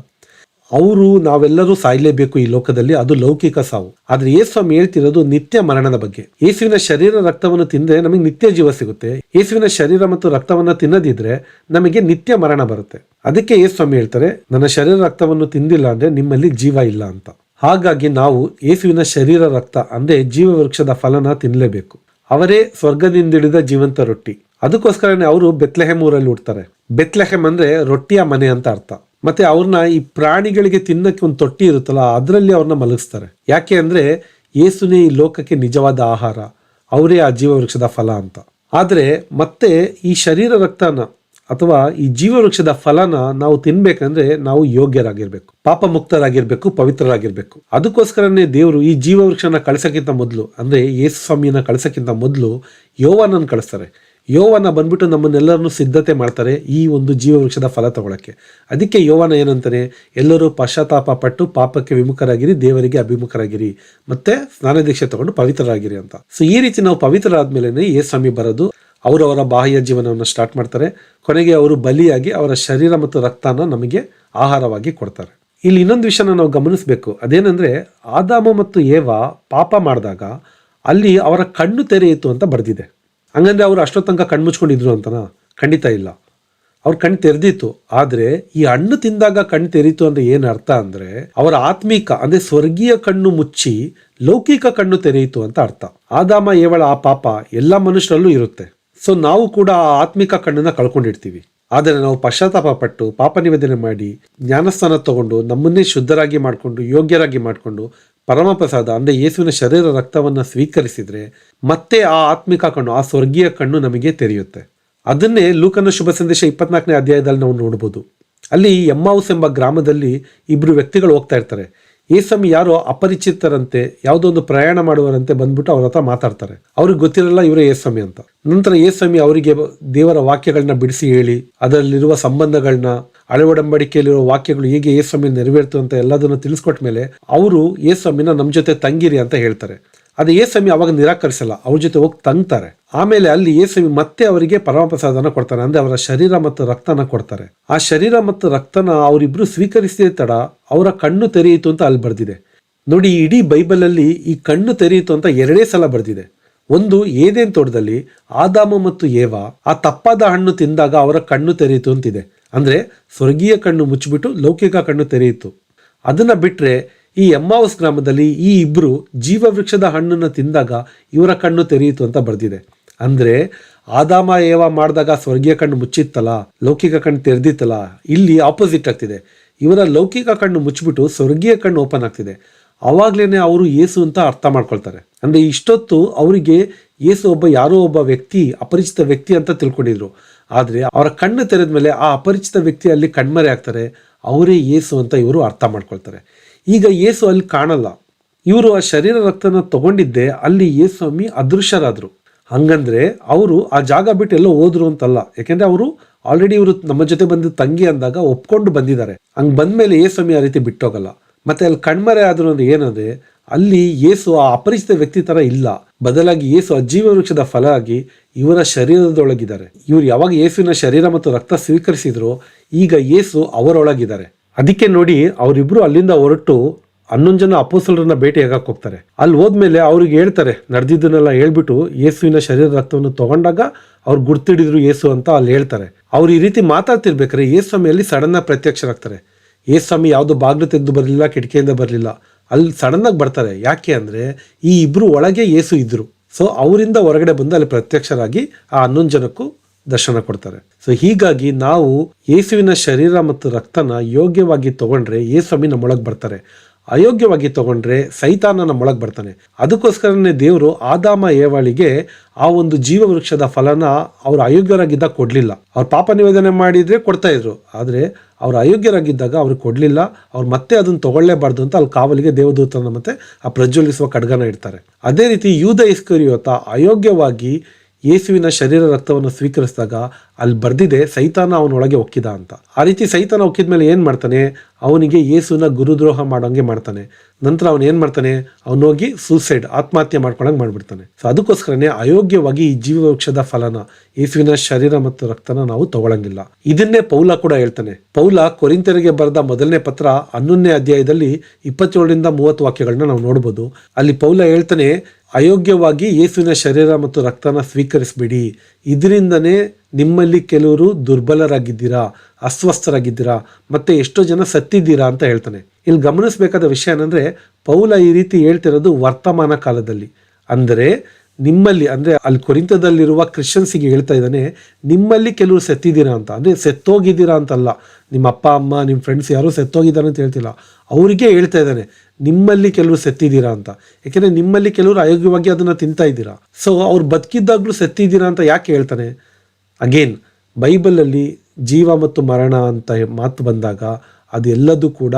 ಅವರು ನಾವೆಲ್ಲರೂ ಸಾಯಲೇಬೇಕು ಈ ಲೋಕದಲ್ಲಿ, ಅದು ಲೌಕಿಕ ಸಾವು. ಆದರೆ ಯೇಸ್ವಾಮಿ ಹೇಳ್ತಿರೋದು ನಿತ್ಯ ಮರಣದ ಬಗ್ಗೆ. ಯೇಸುವಿನ ಶರೀರ ರಕ್ತವನ್ನು ತಿಂದರೆ ನಮಗೆ ನಿತ್ಯ ಜೀವ ಸಿಗುತ್ತೆ. ಯೇಸುವಿನ ಶರೀರ ಮತ್ತು ರಕ್ತವನ್ನು ತಿನ್ನದಿದ್ರೆ ನಮಗೆ ನಿತ್ಯ ಮರಣ ಬರುತ್ತೆ. ಅದಕ್ಕೆ ಯೇಸ್ವಾಮಿ ಹೇಳ್ತಾರೆ, ನನ್ನ ಶರೀರ ರಕ್ತವನ್ನು ತಿಂದಿಲ್ಲ ಅಂದ್ರೆ ನಿಮ್ಮಲ್ಲಿ ಜೀವ ಇಲ್ಲ ಅಂತ. ಹಾಗಾಗಿ ನಾವು ಯೇಸುವಿನ ಶರೀರ ರಕ್ತ ಅಂದ್ರೆ ಜೀವ ವೃಕ್ಷದ ಫಲನ ತಿನ್ನಲೇಬೇಕು. ಅವರೇ ಸ್ವರ್ಗದಿಂದಿಳಿದ ಜೀವಂತ ರೊಟ್ಟಿ. ಅದಕ್ಕೋಸ್ಕರನೇ ಅವರು ಬೆತ್ಲೆಹೆಮ್ ಊರಲ್ಲಿ ಹುಡ್ತಾರೆ. ಬೆತ್ಲೆಹೆಮ್ ಅಂದ್ರೆ ರೊಟ್ಟಿಯ ಮನೆ ಅಂತ ಅರ್ಥ. ಮತ್ತೆ ಅವ್ರನ್ನ ಈ ಪ್ರಾಣಿಗಳಿಗೆ ತಿನ್ನಕ್ಕೆ ಒಂದು ತೊಟ್ಟಿ ಇರುತ್ತಲ್ಲ, ಅದರಲ್ಲಿ ಅವ್ರನ್ನ ಮಲಗಿಸ್ತಾರೆ. ಯಾಕೆ ಅಂದ್ರೆ ಯೇಸುನೇ ಈ ಲೋಕಕ್ಕೆ ನಿಜವಾದ ಆಹಾರ, ಅವರೇ ಆ ಜೀವವೃಕ್ಷದ ಫಲ ಅಂತ. ಆದರೆ ಮತ್ತೆ ಈ ಶರೀರ ರಕ್ತನ ಅಥವಾ ಈ ಜೀವವೃಕ್ಷದ ಫಲನ ನಾವು ತಿನ್ಬೇಕಂದ್ರೆ ನಾವು ಯೋಗ್ಯರಾಗಿರ್ಬೇಕು, ಪಾಪ ಮುಕ್ತರಾಗಿರ್ಬೇಕು, ಪವಿತ್ರರಾಗಿರ್ಬೇಕು. ಅದಕ್ಕೋಸ್ಕರನೇ ದೇವರು ಈ ಜೀವವೃಕ್ಷನ ಕಳಿಸಕ್ಕಿಂತ ಮೊದಲು, ಅಂದ್ರೆ ಯೇಸು ಸ್ವಾಮಿಯನ್ನ ಕಳಿಸಕ್ಕಿಂತ ಮೊದಲು ಯೋವನನ್ನು ಕಳಿಸ್ತಾರೆ. ಯೋವನ ಬಂದ್ಬಿಟ್ಟು ನಮ್ಮನ್ನೆಲ್ಲರನ್ನು ಸಿದ್ಧತೆ ಮಾಡ್ತಾರೆ ಈ ಒಂದು ಜೀವವೃಕ್ಷದ ಫಲ ತಗೊಳಕ್ಕೆ. ಅದಕ್ಕೆ ಯೋವನ ಏನಂತಾನೆ, ಎಲ್ಲರೂ ಪಶ್ಚಾತ್ತಾಪ ಪಟ್ಟು ಪಾಪಕ್ಕೆ ವಿಮುಖರಾಗಿರಿ, ದೇವರಿಗೆ ಅಭಿಮುಖರಾಗಿರಿ, ಮತ್ತೆ ಸ್ನಾನದೀಕ್ಷೆ ತಗೊಂಡು ಪವಿತ್ರರಾಗಿರಿ ಅಂತ. ಸೊ ಈ ರೀತಿ ನಾವು ಪವಿತ್ರರಾದ್ಮೇಲೆ ಯೇಸ್ವಾಮಿ ಬರೋದು, ಅವರ ಬಾಹ್ಯ ಜೀವನವನ್ನು ಸ್ಟಾರ್ಟ್ ಮಾಡ್ತಾರೆ. ಕೊನೆಗೆ ಅವರು ಬಲಿಯಾಗಿ ಅವರ ಶರೀರ ಮತ್ತು ರಕ್ತನ ನಮಗೆ ಆಹಾರವಾಗಿ ಕೊಡ್ತಾರೆ. ಇಲ್ಲಿ ಇನ್ನೊಂದು ವಿಷಯನ ನಾವು ಗಮನಿಸಬೇಕು. ಅದೇನಂದ್ರೆ, ಆದಾಮ ಮತ್ತು ಏವ ಪಾಪ ಮಾಡಿದಾಗ ಅಲ್ಲಿ ಅವರ ಕಣ್ಣು ತೆರೆಯಿತು ಅಂತ ಬರ್ದಿದೆ. ಹಂಗಂದ್ರೆ ಅವರು ಅಷ್ಟೋ ತನಕ ಕಣ್ಣು ಮುಚ್ಕೊಂಡಿದ್ರು ಅಂತನಾ? ಖಂಡಿತ ಇಲ್ಲ, ಅವ್ರ ಕಣ್ಣು ತೆರೆದಿತ್ತು. ಆದ್ರೆ ಈ ಹಣ್ಣು ತಿಂದಾಗ ಕಣ್ಣು ತೆರೀತು ಅಂದ್ರೆ ಏನ್ ಅರ್ಥ ಅಂದ್ರೆ, ಅವರ ಆತ್ಮಿಕ ಅಂದ್ರೆ ಸ್ವರ್ಗೀಯ ಕಣ್ಣು ಮುಚ್ಚಿ ಲೌಕಿಕ ಕಣ್ಣು ತೆರೆಯಿತು ಅಂತ ಅರ್ಥ. ಆದಾಮ ಏವಳ ಆ ಪಾಪ ಎಲ್ಲ ಮನುಷ್ಯರಲ್ಲೂ ಇರುತ್ತೆ. ಸೊ ನಾವು ಕೂಡ ಆ ಆತ್ಮಿಕ ಕಣ್ಣನ್ನ ಕಳ್ಕೊಂಡಿರ್ತೀವಿ. ಆದರೆ ನಾವು ಪಶ್ಚಾತ್ತಾಪ ಪಟ್ಟು ಪಾಪ ನಿವೇದನೆ ಮಾಡಿ ಜ್ಞಾನಸ್ಥಾನ ತಗೊಂಡು ನಮ್ಮನ್ನೇ ಶುದ್ಧರಾಗಿ ಮಾಡಿಕೊಂಡು ಯೋಗ್ಯರಾಗಿ ಮಾಡಿಕೊಂಡು ಪರಮಪ್ರಸಾದ ಅಂದ್ರೆ ಯೇಸುವಿನ ಶರೀರ ರಕ್ತವನ್ನ ಸ್ವೀಕರಿಸಿದ್ರೆ ಮತ್ತೆ ಆ ಆತ್ಮಿಕ ಕಣ್ಣು, ಆ ಸ್ವರ್ಗೀಯ ಕಣ್ಣು ನಮಗೆ ತೆರೆಯುತ್ತೆ. ಅದನ್ನೇ ಲೂಕನ ಶುಭ ಸಂದೇಶ 24ನೇ ಅಧ್ಯಾಯದಲ್ಲಿ ನಾವು ನೋಡ್ಬೋದು. ಅಲ್ಲಿ ಎಮ್ಮಾವುಸ್ ಎಂಬ ಗ್ರಾಮದಲ್ಲಿ ಇಬ್ರು ವ್ಯಕ್ತಿಗಳು ಹೋಗ್ತಾ ಇರ್ತಾರೆ. ಯೇಸ್ವಾಮಿ ಯಾರೋ ಅಪರಿಚಿತರಂತೆ, ಯಾವುದೋ ಒಂದು ಪ್ರಯಾಣ ಮಾಡುವರಂತೆ ಬಂದ್ಬಿಟ್ಟು ಅವ್ರ ಹತ್ರ ಮಾತಾಡ್ತಾರೆ. ಅವ್ರಿಗೆ ಗೊತ್ತಿರಲ್ಲ ಇವರೇ ಯೇಸ್ವಾಮಿ ಅಂತ. ನಂತರ ಯೇಸ್ವಾಮಿ ಅವರಿಗೆ ದೇವರ ವಾಕ್ಯಗಳನ್ನ ಬಿಡಿಸಿ ಹೇಳಿ, ಅದರಲ್ಲಿರುವ ಸಂಬಂಧಗಳನ್ನ, ಹಳೆ ಒಡಂಬಡಿಕೆಯಲ್ಲಿರುವ ವಾಕ್ಯಗಳು ಹೇಗೆ ಯೇಸ್ವಾಮಿ ನೆರವೇರ್ತು ಅಂತ ಎಲ್ಲದನ್ನು ತಿಳಿಸ್ಕೊಟ್ಟ ಮೇಲೆ ಅವರು ಯೇಸ್ವಾಮಿನ ನಮ್ಮ ಜೊತೆ ತಂಗಿರಿ ಅಂತ ಹೇಳ್ತಾರೆ. ಅದೇ ಯೇಸ್ವಾಮಿ ಅವಾಗ ನಿರಾಕರಿಸಲ್ಲ, ಅವ್ರ ಜೊತೆ ಹೋಗಿ ತಂಗ್ತಾರೆ. ಆಮೇಲೆ ಅಲ್ಲಿ ಯೇಸ್ವಾಮಿ ಮತ್ತೆ ಅವರಿಗೆ ಪರಮಪ್ರಸಾದನ ಕೊಡ್ತಾನೆ, ಅಂದ್ರೆ ಅವರ ಶರೀರ ಮತ್ತು ರಕ್ತನ ಕೊಡ್ತಾರೆ. ಆ ಶರೀರ ಮತ್ತು ರಕ್ತನ ಅವರಿಬ್ರು ಸ್ವೀಕರಿಸಿದ ತಡ ಅವರ ಕಣ್ಣು ತೆರೆಯಿತು ಅಂತ ಅಲ್ಲಿ ಬರ್ದಿದೆ. ನೋಡಿ, ಇಡೀ ಬೈಬಲ್ ಅಲ್ಲಿ ಈ ಕಣ್ಣು ತೆರೆಯಿತು ಅಂತ 2 ಸಲ ಬರ್ದಿದೆ. ಒಂದು ಏದೇನ್ ತೋಟದಲ್ಲಿ ಆದಾಮ ಮತ್ತು ಏವ ಆ ತಪ್ಪಾದ ಹಣ್ಣು ತಿಂದಾಗ ಅವರ ಕಣ್ಣು ತೆರೆಯಿತು ಅಂತಿದೆ, ಅಂದ್ರೆ ಸ್ವರ್ಗೀಯ ಕಣ್ಣು ಮುಚ್ಚಿಬಿಟ್ಟು ಲೌಕಿಕ ಕಣ್ಣು ತೆರೆಯಿತು. ಅದನ್ನ ಬಿಟ್ರೆ ಈ ಎಮ್ಮಾವುಸ್ ಗ್ರಾಮದಲ್ಲಿ ಈ ಇಬ್ರು ಜೀವವೃಕ್ಷದ ಹಣ್ಣನ್ನು ತಿಂದಾಗ ಇವರ ಕಣ್ಣು ತೆರೆಯಿತು ಅಂತ ಬರ್ದಿದೆ. ಅಂದ್ರೆ ಆದಾಮ ಏವ ಮಾಡಿದಾಗ ಸ್ವರ್ಗೀಯ ಕಣ್ಣು ಮುಚ್ಚಿತ್ತಲ್ಲ, ಲೌಕಿಕ ಕಣ್ಣು ತೆರೆದಿತ್ತಲ್ಲ, ಇಲ್ಲಿ ಆಪೋಸಿಟ್ ಆಗ್ತಿದೆ. ಇವರ ಲೌಕಿಕ ಕಣ್ಣು ಮುಚ್ಚಿಬಿಟ್ಟು ಸ್ವರ್ಗೀಯ ಕಣ್ಣು ಓಪನ್ ಆಗ್ತಿದೆ. ಅವಾಗ್ಲೇನೆ ಅವರು ಯೇಸು ಅಂತ ಅರ್ಥ ಮಾಡ್ಕೊಳ್ತಾರೆ. ಅಂದ್ರೆ ಇಷ್ಟೊತ್ತು ಅವರಿಗೆ ಯೇಸು ಯಾರೋ ಒಬ್ಬ ವ್ಯಕ್ತಿ, ಅಪರಿಚಿತ ವ್ಯಕ್ತಿ ಅಂತ ತಿಳ್ಕೊಂಡಿದ್ರು. ಆದ್ರೆ ಅವರ ಕಣ್ಣು ತೆರೆದ ಮೇಲೆ ಆ ಅಪರಿಚಿತ ವ್ಯಕ್ತಿ ಅಲ್ಲಿ ಕಣ್ಮರೆ ಆಗ್ತಾರೆ, ಅವರೇ ಯೇಸು ಅಂತ ಇವರು ಅರ್ಥ ಮಾಡ್ಕೊಳ್ತಾರೆ. ಈಗ ಯೇಸು ಅಲ್ಲಿ ಕಾಣಲ್ಲ, ಇವರು ಆ ಶರೀರ ರಕ್ತನ ತಗೊಂಡಿದ್ದೆ ಅಲ್ಲಿ ಯೇಸುಸ್ವಾಮಿ ಅದೃಶ್ಯರಾದ್ರು. ಹಂಗಂದ್ರೆ ಅವರು ಆ ಜಾಗ ಬಿಟ್ಟು ಎಲ್ಲೋ ಹೋದ್ರು ಅಂತಲ್ಲ, ಯಾಕೆಂದ್ರೆ ಅವರು ಆಲ್ರೆಡಿ ಇವರು ನಮ್ಮ ಜೊತೆ ಬಂದು ತಂಗಿ ಅಂದಾಗ ಒಪ್ಕೊಂಡು ಬಂದಿದ್ದಾರೆ. ಹಂಗ್ ಬಂದ್ಮೇಲೆ ಯೇಸುಸ್ವಾಮಿ ಆ ರೀತಿ ಬಿಟ್ಟೋಗಲ್ಲ. ಮತ್ತೆ ಅಲ್ಲಿ ಕಣ್ಮರೆ ಆದ್ರು ಅಂದ್ರೆ ಏನಂದ್ರೆ ಅಲ್ಲಿ ಯೇಸು ಆ ಅಪರಿಚಿತ ವ್ಯಕ್ತಿ ತರ ಇಲ್ಲ, ಬದಲಾಗಿ ಯೇಸು ಆ ಜೀವ ವೃಕ್ಷದ ಫಲ ಆಗಿ ಇವರ ಶರೀರದೊಳಗಿದ್ದಾರೆ. ಇವ್ರು ಯಾವಾಗ ಯೇಸುವಿನ ಶರೀರ ಮತ್ತು ರಕ್ತ ಸ್ವೀಕರಿಸಿದ್ರು, ಈಗ ಯೇಸು ಅವರೊಳಗಿದ್ದಾರೆ. ಅದಕ್ಕೆ ನೋಡಿ ಅವರಿಬ್ರು ಅಲ್ಲಿಂದ ಹೊರಟು 11 ಜನ ಅಪೊಸ್ತಲರನ್ನ ಭೇಟಿಯಾಗಕ್ಕೆ ಹೋಗ್ತಾರೆ. ಅಲ್ಲಿ ಹೋದ್ಮೇಲೆ ಅವ್ರಿಗೆ ಹೇಳ್ತಾರೆ, ನಡೆದಿದ್ದನ್ನೆಲ್ಲ ಹೇಳ್ಬಿಟ್ಟು ಯೇಸುವಿನ ಶರೀರ ರಕ್ತವನ್ನು ತಗೊಂಡಾಗ ಅವ್ರು ಗುರ್ತಿಡಿದ್ರು ಯೇಸು ಅಂತ ಅಲ್ಲಿ ಹೇಳ್ತಾರೆ. ಅವ್ರು ಈ ರೀತಿ ಮಾತಾಡ್ತಿರ್ಬೇಕಾರೆ ಯೇಸುಸ್ವಾಮಿಯಲ್ಲಿ ಸಡನ್ ಆಗಿ ಪ್ರತ್ಯಕ್ಷರಾಗ್ತಾರೆ. ಯೇಸುಸ್ವಾಮಿ ಯಾವ್ದು ಬಾಗ್ಲು ತೆಗೆದು ಬರಲಿಲ್ಲ, ಕಿಟಕಿಯಿಂದ ಬರಲಿಲ್ಲ, ಅಲ್ಲಿ ಸಡನ್ ಆಗಿ ಬರ್ತಾರೆ. ಯಾಕೆ ಅಂದ್ರೆ ಈ ಇಬ್ರು ಒಳಗೆ ಯೇಸು ಇದ್ರು. ಸೊ ಅವರಿಂದ ಹೊರಗಡೆ ಬಂದು ಅಲ್ಲಿ ಪ್ರತ್ಯಕ್ಷರಾಗಿ ಆ 11 ಜನಕ್ಕೂ ದರ್ಶನ ಕೊಡ್ತಾರೆ. ಸೊ ಹೀಗಾಗಿ ನಾವು ಯೇಸುವಿನ ಶರೀರ ಮತ್ತು ರಕ್ತನ ಯೋಗ್ಯವಾಗಿ ತಗೊಂಡ್ರೆ ಯೇಸುಸ್ವಾಮಿ ನಮ್ಮೊಳಗೆ ಬರ್ತಾರೆ, ಅಯೋಗ್ಯವಾಗಿ ತಗೊಂಡ್ರೆ ಸೈತಾನ ನಮ್ಮೊಳಗೆ ಬರ್ತಾನೆ. ಅದಕ್ಕೋಸ್ಕರನೇ ದೇವರು ಆದಾಮ ಏವಾಳಿಗೆ ಆ ಒಂದು ಜೀವ ವೃಕ್ಷದ ಫಲನ ಅವ್ರು ಅಯೋಗ್ಯರಾಗಿದ್ದಾಗ ಕೊಡ್ಲಿಲ್ಲ. ಅವ್ರು ಪಾಪ ನಿವೇದನೆ ಮಾಡಿದ್ರೆ ಕೊಡ್ತಾ ಇದ್ರು, ಆದ್ರೆ ಅವ್ರು ಅಯೋಗ್ಯರಾಗಿದ್ದಾಗ ಅವ್ರಿಗೆ ಕೊಡ್ಲಿಲ್ಲ. ಅವ್ರು ಮತ್ತೆ ಅದನ್ನ ತಗೊಳ್ಳೇಬಾರ್ದು ಅಂತ ಅಲ್ಲಿ ಕಾವಲಿಗೆ ದೇವದೂತನ ಮತ್ತೆ ಆ ಪ್ರಜ್ವಲಿಸುವ ಖಡ್ಗನ ಇಡ್ತಾರೆ. ಅದೇ ರೀತಿ ಯೂದ ಇಸ್ಕರಿಯೋತ ಅಯೋಗ್ಯವಾಗಿ ಯೇಸುವಿನ ಶರೀರ ರಕ್ತವನ್ನು ಸ್ವೀಕರಿಸಿದಾಗ ಅಲ್ಲಿ ಬರ್ದಿದೆ ಸೈತಾನ ಅವನೊಳಗೆ ಒಕ್ಕಿದ ಅಂತ. ಆ ರೀತಿ ಸೈತಾನ ಒಕ್ಕಿದ್ಮೇಲೆ ಏನ್ ಮಾಡ್ತಾನೆ, ಅವನಿಗೆ ಯೇಸುವಿನ ಗುರುದ್ರೋಹ ಮಾಡೋಂಗೆ ಮಾಡ್ತಾನೆ. ನಂತರ ಅವನು ಏನ್ ಮಾಡ್ತಾನೆ, ಅವನೋಗಿ ಸೂಸೈಡ್, ಆತ್ಮಹತ್ಯೆ ಮಾಡ್ಕೊಳಂಗೆ ಮಾಡ್ಬಿಡ್ತಾನೆ. ಸೊ ಅದಕ್ಕೋಸ್ಕರನೇ ಅಯೋಗ್ಯವಾಗಿ ಈ ಜೀವ ವೃಕ್ಷದ ಫಲನ, ಯೇಸುವಿನ ಶರೀರ ಮತ್ತು ರಕ್ತನ ನಾವು ತಗೊಳಂಗಿಲ್ಲ. ಇದನ್ನೇ ಪೌಲ ಕೂಡ ಹೇಳ್ತಾನೆ. ಪೌಲ ಕೊರಿಂಥರಿಗೆ ಬರೆದ ಮೊದಲನೇ ಪತ್ರ 11ನೇ ಅಧ್ಯಾಯದಲ್ಲಿ 27ರಿಂದ 30 ವಾಕ್ಯಗಳನ್ನ ನಾವು ನೋಡ್ಬೋದು. ಅಲ್ಲಿ ಪೌಲ ಹೇಳ್ತಾನೆ, ಅಯೋಗ್ಯವಾಗಿ ಯೇಸುವಿನ ಶರೀರ ಮತ್ತು ರಕ್ತನ ಸ್ವೀಕರಿಸಬೇಡಿ, ಇದರಿಂದನೇ ನಿಮ್ಮಲ್ಲಿ ಕೆಲವರು ದುರ್ಬಲರಾಗಿದ್ದೀರಾ, ಅಸ್ವಸ್ಥರಾಗಿದ್ದೀರಾ, ಮತ್ತೆ ಎಷ್ಟೋ ಜನ ಸತ್ತಿದ್ದೀರಾ ಅಂತ ಹೇಳ್ತಾನೆ. ಇಲ್ಲಿ ಗಮನಿಸಬೇಕಾದ ವಿಷಯ ಏನಂದ್ರೆ ಪೌಲ ಈ ರೀತಿ ಹೇಳ್ತಿರೋದು ವರ್ತಮಾನ ಕಾಲದಲ್ಲಿ. ಅಂದರೆ ನಿಮ್ಮಲ್ಲಿ, ಅಂದ್ರೆ ಅಲ್ಲಿ ಕೊರಿಂಥದಲ್ಲಿರುವ ಕ್ರಿಶ್ಚಿಯನ್ಸಿಗೆ ಹೇಳ್ತಾ ಇದ್ದಾನೆ, ನಿಮ್ಮಲ್ಲಿ ಕೆಲವರು ಸತ್ತಿದ್ದೀರಾ ಅಂತ. ಅಂದ್ರೆ ಸತ್ತೋಗಿದ್ದೀರಾ ಅಂತಲ್ಲ, ನಿಮ್ಮ ಅಪ್ಪ ಅಮ್ಮ ನಿಮ್ಮ ಫ್ರೆಂಡ್ಸ್ ಯಾರು ಸತ್ತೋಗಿದ್ದಾರೆ ಅಂತ ಹೇಳ್ತಿಲ್ಲ, ಅವರಿಗೆ ಹೇಳ್ತಾ ಇದ್ದಾನೆ ನಿಮ್ಮಲ್ಲಿ ಕೆಲವರು ಸತ್ತಿದ್ದೀರಾ ಅಂತ. ಯಾಕೆಂದ್ರೆ ನಿಮ್ಮಲ್ಲಿ ಕೆಲವರು ಅಯೋಗ್ಯವಾಗಿ ಅದನ್ನ ತಿಂತಾ ಇದ್ದೀರಾ. ಸೊ ಅವ್ರು ಬದುಕಿದ್ದಾಗ್ಲೂ ಸತ್ತಿದ್ದೀರಾ ಅಂತ ಯಾಕೆ ಹೇಳ್ತಾನೆ? ಅಗೇನ್ ಬೈಬಲಲ್ಲಿ ಜೀವ ಮತ್ತು ಮರಣ ಅಂತ ಮಾತು ಬಂದಾಗ ಅದೆಲ್ಲದೂ ಕೂಡ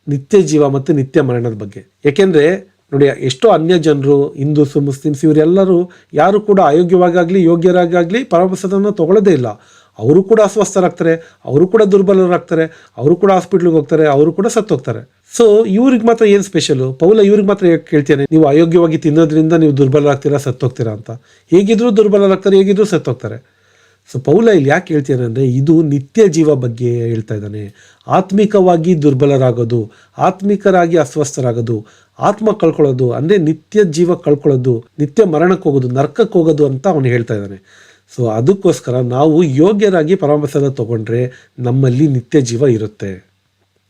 ನಿತ್ಯ ಜೀವ ಮತ್ತು ನಿತ್ಯ ಮರಣದ ಬಗ್ಗೆ. ಯಾಕೆಂದ್ರೆ ನೋಡಿ, ಎಷ್ಟೋ ಅನ್ಯ ಜನರು, ಹಿಂದೂಸ್, ಮುಸ್ಲಿಮ್ಸ್, ಇವರೆಲ್ಲರೂ ಯಾರು ಕೂಡ ಅಯೋಗ್ಯವಾಗಲಿ ಯೋಗ್ಯರಾಗಲಿ ಪರಮಪದವನ್ನು ತಗೊಳ್ಳೋದೇ ಇಲ್ಲ. ಅವರು ಕೂಡ ಅಸ್ವಸ್ಥರಾಗ್ತಾರೆ, ಅವರು ಕೂಡ ದುರ್ಬಲರಾಗ್ತಾರೆ, ಅವರು ಕೂಡ ಹಾಸ್ಪಿಟ್ಲಿಗೆ ಹೋಗ್ತಾರೆ, ಅವರು ಕೂಡ ಸತ್ತೋಗ್ತಾರೆ. ಸೊ ಇವ್ರಿಗೆ ಮಾತ್ರ ಏನು ಸ್ಪೆಷಲು? ಪೌಲ ಇವ್ರಿಗೆ ಮಾತ್ರ ಕೇಳ್ತೇನೆ, ನೀವು ಅಯೋಗ್ಯವಾಗಿ ತಿನ್ನೋದ್ರಿಂದ ನೀವು ದುರ್ಬಲರಾಗ್ತೀರಾ, ಸತ್ತೋಗ್ತೀರಾ ಅಂತ. ಹೇಗಿದ್ರು ದುರ್ಬಲರಾಗ್ತಾರೆ, ಹೇಗಿದ್ರು ಸತ್ತೋಗ್ತಾರೆ. ಸೊ ಪೌಲ ಇಲ್ಲಿ ಯಾಕೆ ಹೇಳ್ತಾನೆ ಅಂದರೆ ಇದು ನಿತ್ಯ ಜೀವ ಬಗ್ಗೆ ಹೇಳ್ತಾ ಇದ್ದಾನೆ. ಆತ್ಮಿಕವಾಗಿ ದುರ್ಬಲರಾಗೋದು, ಆತ್ಮಿಕರಾಗಿ ಅಸ್ವಸ್ಥರಾಗೋದು, ಆತ್ಮ ಕಳ್ಕೊಳ್ಳೋದು, ಅಂದರೆ ನಿತ್ಯ ಜೀವ ಕಳ್ಕೊಳ್ಳೋದು, ನಿತ್ಯ ಮರಣಕ್ಕೆ ಹೋಗೋದು, ನರ್ಕಕ್ಕೆ ಹೋಗೋದು ಅಂತ ಅವನು ಹೇಳ್ತಾ ಇದ್ದಾನೆ. ಸೊ ಅದಕ್ಕೋಸ್ಕರ ನಾವು ಯೋಗ್ಯರಾಗಿ ಪರಮಪ್ರಸಾದ ತಗೊಂಡ್ರೆ ನಮ್ಮಲ್ಲಿ ನಿತ್ಯ ಜೀವ ಇರುತ್ತೆ.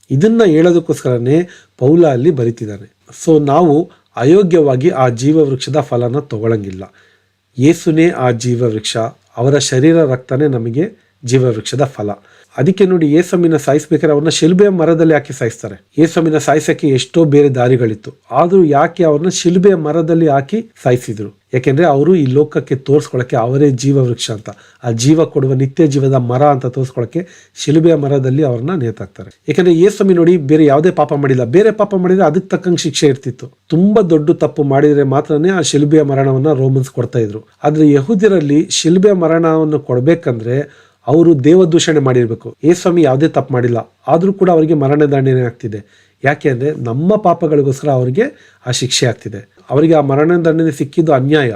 ಇದನ್ನ ಹೇಳೋದಕ್ಕೋಸ್ಕರನೇ ಪೌಲ ಅಲ್ಲಿ ಬರೀತಿದ್ದಾನೆ. ಸೊ ನಾವು ಅಯೋಗ್ಯವಾಗಿ ಆ ಜೀವ ವೃಕ್ಷದ ಫಲನ ತಗೊಳ್ಳಂಗಿಲ್ಲ. ಯೇಸುನೇ ಆ ಜೀವ ವೃಕ್ಷ, ಅವರ ಶರೀರ ರಕ್ತನೇ ನಮಗೆ ಜೀವ ವೃಕ್ಷದ ಫಲ. ಅದಕ್ಕೆ ನೋಡಿ, ಯೇಸುವಿನ ಸಾಯಿಸ್ಬೇಕಾದ್ರೆ ಅವ್ರನ್ನ ಶಿಲುಬೆಯ ಮರದಲ್ಲಿ ಹಾಕಿ ಸಾಯಿಸ್ತಾರೆ. ಯೇಸುವಿನ ಸಾಯಿಸಕ್ಕೆ ಎಷ್ಟೋ ಬೇರೆ ದಾರಿಗಳಿತ್ತು, ಆದ್ರೂ ಯಾಕೆ ಅವ್ರನ್ನ ಶಿಲುಬೆಯ ಮರದಲ್ಲಿ ಹಾಕಿ ಸಾಯಿಸಿದ್ರು? ಯಾಕೆಂದ್ರೆ ಅವರು ಈ ಲೋಕಕ್ಕೆ ತೋರಿಸ್ಕೊಳಕ್ಕೆ ಅವರೇ ಜೀವ ವೃಕ್ಷ ಅಂತ, ಆ ಜೀವ ಕೊಡುವ ನಿತ್ಯ ಜೀವದ ಮರ ಅಂತ ತೋರಿಸ್ಕೊಳಕ್ಕೆ ಶಿಲುಬೆಯ ಮರದಲ್ಲಿ ಅವ್ರನ್ನ ನೇತಾಕ್ತಾರೆ. ಯಾಕಂದ್ರೆ ಯೇಸುಸ್ವಾಮಿ ನೋಡಿ ಬೇರೆ ಯಾವುದೇ ಪಾಪ ಮಾಡಿಲ್ಲ, ಬೇರೆ ಪಾಪ ಮಾಡಿದ್ರೆ ಅದಕ್ಕೆ ತಕ್ಕಂಗೆ ಶಿಕ್ಷೆ ಇರ್ತಿತ್ತು. ತುಂಬಾ ದೊಡ್ಡ ತಪ್ಪು ಮಾಡಿದ್ರೆ ಮಾತ್ರನೇ ಆ ಶಿಲುಬೆಯ ಮರಣವನ್ನ ರೋಮನ್ಸ್ ಕೊಡ್ತಾ ಇದ್ರು. ಆದ್ರೆ ಯಹೂದ್ಯರಲ್ಲಿ ಶಿಲುಬೆಯ ಮರಣವನ್ನು ಕೊಡ್ಬೇಕಂದ್ರೆ ಅವರು ದೇವದೂಷಣೆ ಮಾಡಿರ್ಬೇಕು. ಯೇಸುಸ್ವಾಮಿ ಯಾವುದೇ ತಪ್ಪು ಮಾಡಿಲ್ಲ, ಆದ್ರೂ ಕೂಡ ಅವರಿಗೆ ಮರಣ ದಂಡನೆ ಆಗ್ತಿದೆ. ಯಾಕೆ ಅಂದ್ರೆ ನಮ್ಮ ಪಾಪಗಳಿಗೋಸ್ಕರ ಅವರಿಗೆ ಆ ಶಿಕ್ಷೆ ಆಗ್ತಿದೆ. ಅವರಿಗೆ ಆ ಮರಣ ದಂಡನೆ ಸಿಕ್ಕಿದ್ದು ಅನ್ಯಾಯ,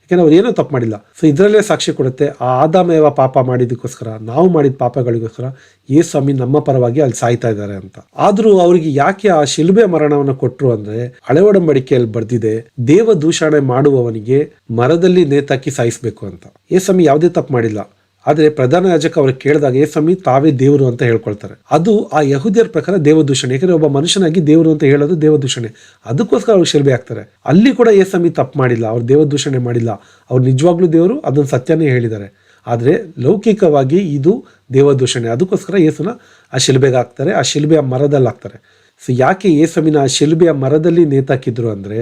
ಯಾಕೆಂದ್ರೆ ಅವ್ರು ಏನೂ ತಪ್ಪು ಮಾಡಿಲ್ಲ. ಸೊ ಇದರಲ್ಲೇ ಸಾಕ್ಷಿ ಕೊಡುತ್ತೆ, ಆ ಆದಾಮೇವ ಪಾಪ ಮಾಡಿದಕ್ಕೋಸ್ಕರ, ನಾವು ಮಾಡಿದ ಪಾಪಗಳಿಗೋಸ್ಕರ ಯೇಸುಸ್ವಾಮಿ ನಮ್ಮ ಪರವಾಗಿ ಅಲ್ಲಿ ಸಾಯ್ತಾ ಇದ್ದಾರೆ ಅಂತ. ಆದ್ರೂ ಅವರಿಗೆ ಯಾಕೆ ಆ ಶಿಲುಬೆ ಮರಣವನ್ನು ಕೊಟ್ಟರು ಅಂದ್ರೆ, ಹಳೆ ಒಡಂಬಡಿಕೆಯಲ್ಲಿ ಬರ್ದಿದೆ, ದೇವ ದೂಷಣೆ ಮಾಡುವವನಿಗೆ ಮರದಲ್ಲಿ ನೇತಾಕಿ ಸಾಯಿಸ್ಬೇಕು ಅಂತ. ಯೇಸುಸ್ವಾಮಿ ಯಾವುದೇ ತಪ್ಪು ಮಾಡಿಲ್ಲ, ಆದ್ರೆ ಪ್ರಧಾನ ಯಾಜಕ ಅವ್ರಿಗೆ ಕೇಳಿದಾಗ ಯೇಸುಸ್ವಾಮಿ ತಾವೇ ದೇವರು ಅಂತ ಹೇಳ್ಕೊಳ್ತಾರೆ. ಅದು ಆ ಯಹೂದ್ಯರ ಪ್ರಕಾರ ದೇವದೂಷಣೆ. ಯಾಕಂದ್ರೆ ಒಬ್ಬ ಮನುಷ್ಯನಾಗಿ ದೇವರು ಅಂತ ಹೇಳೋದು ದೇವದೂಷಣೆ. ಅದಕ್ಕೋಸ್ಕರ ಅವ್ರು ಶಿಲುಬೆ ಹಾಕ್ತಾರೆ. ಅಲ್ಲಿ ಕೂಡ ಯೇಸುಸ್ವಾಮಿ ತಪ್ಪು ಮಾಡಿಲ್ಲ, ಅವ್ರು ದೇವದೂಷಣೆ ಮಾಡಿಲ್ಲ, ಅವ್ರು ನಿಜವಾಗ್ಲೂ ದೇವರು, ಅದನ್ನ ಸತ್ಯನೇ ಹೇಳಿದ್ದಾರೆ. ಆದ್ರೆ ಲೌಕಿಕವಾಗಿ ಇದು ದೇವದೂಷಣೆ. ಅದಕ್ಕೋಸ್ಕರ ಯೇಸುನ ಆ ಶಿಲುಬೆಗೆ ಹಾಕ್ತಾರೆ, ಆ ಶಿಲುಬೆಯ ಮರದಲ್ಲಿ ಹಾಕ್ತಾರೆ. ಸೊ ಯಾಕೆ ಯೇಸುಸ್ವಾಮಿನ ಆ ಶಿಲುಬೆಯ ಮರದಲ್ಲಿ ನೇತಾಕಿದ್ರು ಅಂದ್ರೆ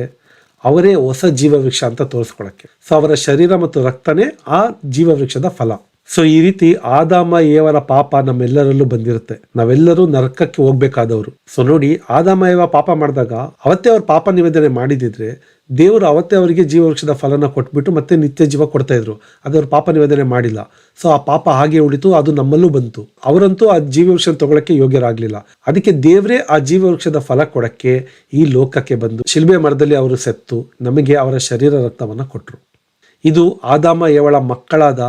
ಅವರೇ ಹೊಸ ಜೀವ ವೃಕ್ಷ ಅಂತ ತೋರಿಸ್ಕೊಳಕ್ಕೆ. ಸೊ ಅವರ ಶರೀರ ಮತ್ತು ರಕ್ತನೇ ಆ ಜೀವ ವೃಕ್ಷದ ಫಲ. ಸೊ ಈ ರೀತಿ ಆದಾಮ ಏವರ ಪಾಪ ನಮ್ಮೆಲ್ಲರಲ್ಲೂ ಬಂದಿರುತ್ತೆ. ನಾವೆಲ್ಲರೂ ನರಕಕ್ಕೆ ಹೋಗ್ಬೇಕಾದವರು. ಸೊ ನೋಡಿ, ಆದಾಮ ಏವ ಪಾಪ ಮಾಡಿದಾಗ ಅವತ್ತೇ ಅವ್ರು ಪಾಪ ನಿವೇದನೆ ಮಾಡಿದಿದ್ರೆ ದೇವರು ಅವತ್ತೇ ಅವರಿಗೆ ಜೀವವೃಕ್ಷದ ಫಲನ ಕೊಟ್ಬಿಟ್ಟು ಮತ್ತೆ ನಿತ್ಯ ಜೀವ ಕೊಡ್ತಾ ಇದ್ರು. ಅದವ್ರು ಪಾಪ ನಿವೇದನೆ ಮಾಡಿಲ್ಲ. ಸೊ ಆ ಪಾಪ ಹಾಗೆ ಉಳಿತು, ಅದು ನಮ್ಮಲ್ಲೂ ಬಂತು. ಅವರಂತೂ ಆ ಜೀವವೃಕ್ಷ ತಗೊಳಕ್ಕೆ ಯೋಗ್ಯರಾಗ್ಲಿಲ್ಲ. ಅದಕ್ಕೆ ದೇವರೇ ಆ ಜೀವವೃಕ್ಷದ ಫಲ ಕೊಡಕ್ಕೆ ಈ ಲೋಕಕ್ಕೆ ಬಂದು ಶಿಲ್ಬೆ ಮರದಲ್ಲಿ ಅವರು ಸೆತ್ತು ನಮಗೆ ಅವರ ಶರೀರ ರಕ್ತವನ್ನ ಕೊಟ್ರು. ಇದು ಆದಾಮ ಏವಳ ಮಕ್ಕಳಾದ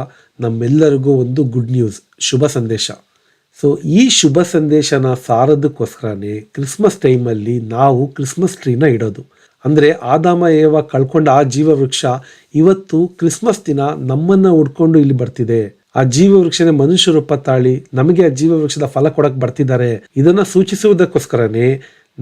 ನಮ್ಮೆಲ್ಲರಿಗೂ ಒಂದು ಗುಡ್ ನ್ಯೂಸ್, ಶುಭ ಸಂದೇಶ. ಸೊ ಈ ಶುಭ ಸಂದೇಶನ ಸಾರೋದಕ್ಕೋಸ್ಕರನೇ ಕ್ರಿಸ್ಮಸ್ ಟೈಮಲ್ಲಿ ನಾವು ಕ್ರಿಸ್ಮಸ್ ಟ್ರೀನ ಇಡೋದು. ಅಂದರೆ ಆದಾಮ ಏವ ಕಳ್ಕೊಂಡ ಆ ಜೀವವೃಕ್ಷ ಇವತ್ತು ಕ್ರಿಸ್ಮಸ್ ದಿನ ನಮ್ಮನ್ನು ಹುಡ್ಕೊಂಡು ಇಲ್ಲಿ ಬರ್ತಿದೆ. ಆ ಜೀವವೃಕ್ಷನೇ ಮನುಷ್ಯ ರೂಪ ತಾಳಿ ನಮಗೆ ಆ ಜೀವವೃಕ್ಷದ ಫಲ ಕೊಡಕ್ಕೆ ಬರ್ತಿದ್ದಾರೆ. ಇದನ್ನು ಸೂಚಿಸುವುದಕ್ಕೋಸ್ಕರನೇ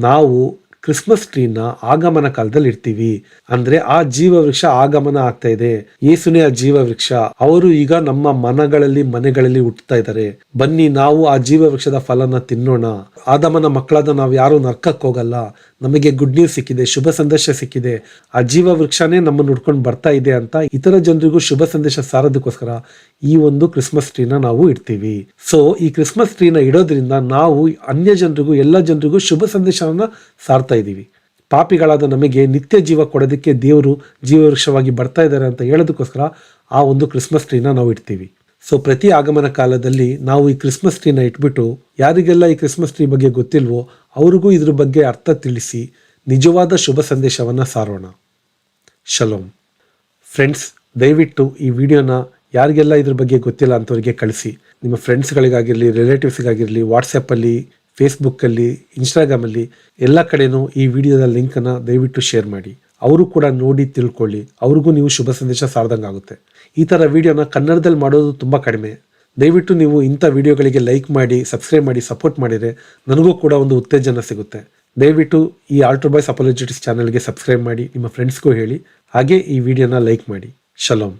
ನಾವು ಕ್ರಿಸ್ಮಸ್ ಟ್ರೀನ ಆಗಮನ ಕಾಲದಲ್ಲಿ ಇಡ್ತೀವಿ. ಅಂದ್ರೆ ಆ ಜೀವವೃಕ್ಷ ಆಗಮನ ಆಗ್ತಾ ಇದೆ. ಯೇಸುನೇ ಆ ಜೀವವೃಕ್ಷ. ಅವರು ಈಗ ನಮ್ಮ ಮನೆಗಳಲ್ಲಿ ಹುಟ್ಟುತ್ತಾ ಇದ್ದಾರೆ. ಬನ್ನಿ ನಾವು ಆ ಜೀವವೃಕ್ಷದ ಫಲನ ತಿನ್ನೋಣ. ಆದಾಮನ ಮಕ್ಕಳಾದ ನಾವು ಯಾರು ನರ್ಕಕ್ಕೆ ಹೋಗಲ್ಲ. ನಮಗೆ ಗುಡ್ ನ್ಯೂಸ್ ಸಿಕ್ಕಿದೆ, ಶುಭ ಸಂದೇಶ ಸಿಕ್ಕಿದೆ. ಆ ಜೀವವೃಕ್ಷನೇ ನಮ್ಮನ್ನು ಹುಡ್ಕೊಂಡು ಬರ್ತಾ ಇದೆ ಅಂತ ಇತರ ಜನರಿಗೂ ಶುಭ ಸಂದೇಶ ಸಾರೋದಕ್ಕೋಸ್ಕರ ಈ ಒಂದು ಕ್ರಿಸ್ಮಸ್ ಟ್ರೀನ ನಾವು ಇಡ್ತೀವಿ. ಸೊ ಈ ಕ್ರಿಸ್ಮಸ್ ಟ್ರೀನ ಇಡೋದ್ರಿಂದ ನಾವು ಅನ್ಯ ಜನರಿಗೂ ಎಲ್ಲ ಜನರಿಗೂ ಶುಭ ಸಂದೇಶವನ್ನ ಸಾರ್ತಾ ಇದ್ದೀವಿ. ಪಾಪಿಗಳಾದ ನಮಗೆ ನಿತ್ಯ ಜೀವ ಕೊಡೋದಕ್ಕೆ ದೇವರು ಜೀವವೃಕ್ಷವಾಗಿ ಬರ್ತಾ ಇದ್ದಾರೆ ಅಂತ ಹೇಳೋದಕ್ಕೋಸ್ಕರ ಆ ಒಂದು ಕ್ರಿಸ್ಮಸ್ ಟ್ರೀನ ನಾವು ಇಡ್ತೀವಿ. ಸೊ ಪ್ರತಿ ಆಗಮನ ಕಾಲದಲ್ಲಿ ನಾವು ಈ ಕ್ರಿಸ್ಮಸ್ ಟ್ರೀನ ಇಟ್ಬಿಟ್ಟು ಯಾರಿಗೆಲ್ಲ ಈ ಕ್ರಿಸ್ಮಸ್ ಟ್ರೀ ಬಗ್ಗೆ ಗೊತ್ತಿಲ್ವೋ ಅವ್ರಿಗೂ ಇದ್ರ ಬಗ್ಗೆ ಅರ್ಥ ತಿಳಿಸಿ ನಿಜವಾದ ಶುಭ ಸಂದೇಶವನ್ನು ಸಾರೋಣ. ಶಲೋಮ್ ಫ್ರೆಂಡ್ಸ್, ದಯವಿಟ್ಟು ಈ ವಿಡಿಯೋನ ಯಾರಿಗೆಲ್ಲ ಇದ್ರ ಬಗ್ಗೆ ಗೊತ್ತಿಲ್ಲ ಅಂಥವ್ರಿಗೆ ಕಳಿಸಿ. ನಿಮ್ಮ ಫ್ರೆಂಡ್ಸ್ಗಳಿಗಾಗಿರಲಿ, ರಿಲೇಟಿವ್ಸ್ಗಾಗಿರಲಿ, ವಾಟ್ಸಪ್ಪಲ್ಲಿ, ಫೇಸ್ಬುಕ್ಕಲ್ಲಿ, ಇನ್ಸ್ಟಾಗ್ರಾಮಲ್ಲಿ ಎಲ್ಲ ಕಡೆನೂ ಈ ವಿಡಿಯೋದ ಲಿಂಕನ್ನು ದಯವಿಟ್ಟು ಶೇರ್ ಮಾಡಿ. ಅವರು ಕೂಡ ನೋಡಿ ತಿಳ್ಕೊಳ್ಳಿ, ಅವ್ರಿಗೂ ನೀವು ಶುಭ ಸಂದೇಶ ಸಾರ್ದಂಗೆ ಆಗುತ್ತೆ. ಈ ಥರ ವಿಡಿಯೋನ ಕನ್ನಡದಲ್ಲಿ ಮಾಡೋದು ತುಂಬ ಕಡಿಮೆ. ದಯವಿಟ್ಟು ನೀವು ಇಂಥ ವಿಡಿಯೋಗಳಿಗೆ ಲೈಕ್ ಮಾಡಿ, ಸಬ್ಸ್ಕ್ರೈಬ್ ಮಾಡಿ, ಸಪೋರ್ಟ್ ಮಾಡಿದರೆ ನನಗೂ ಕೂಡ ಒಂದು ಉತ್ತೇಜನ ಸಿಗುತ್ತೆ. ದಯವಿಟ್ಟು ಈ ಆಲ್ಟರ್ ಬಾಯ್ಸ್ ಅಪಾಲಜೆಟಿಕ್ಸ್ ಚಾನಲ್ಗೆ ಸಬ್ಸ್ಕ್ರೈಬ್ ಮಾಡಿ, ನಿಮ್ಮ ಫ್ರೆಂಡ್ಸ್ಗೂ ಹೇಳಿ, ಹಾಗೆ ಈ ವಿಡಿಯೋನ ಲೈಕ್ ಮಾಡಿ. ಶಲೋಮ್.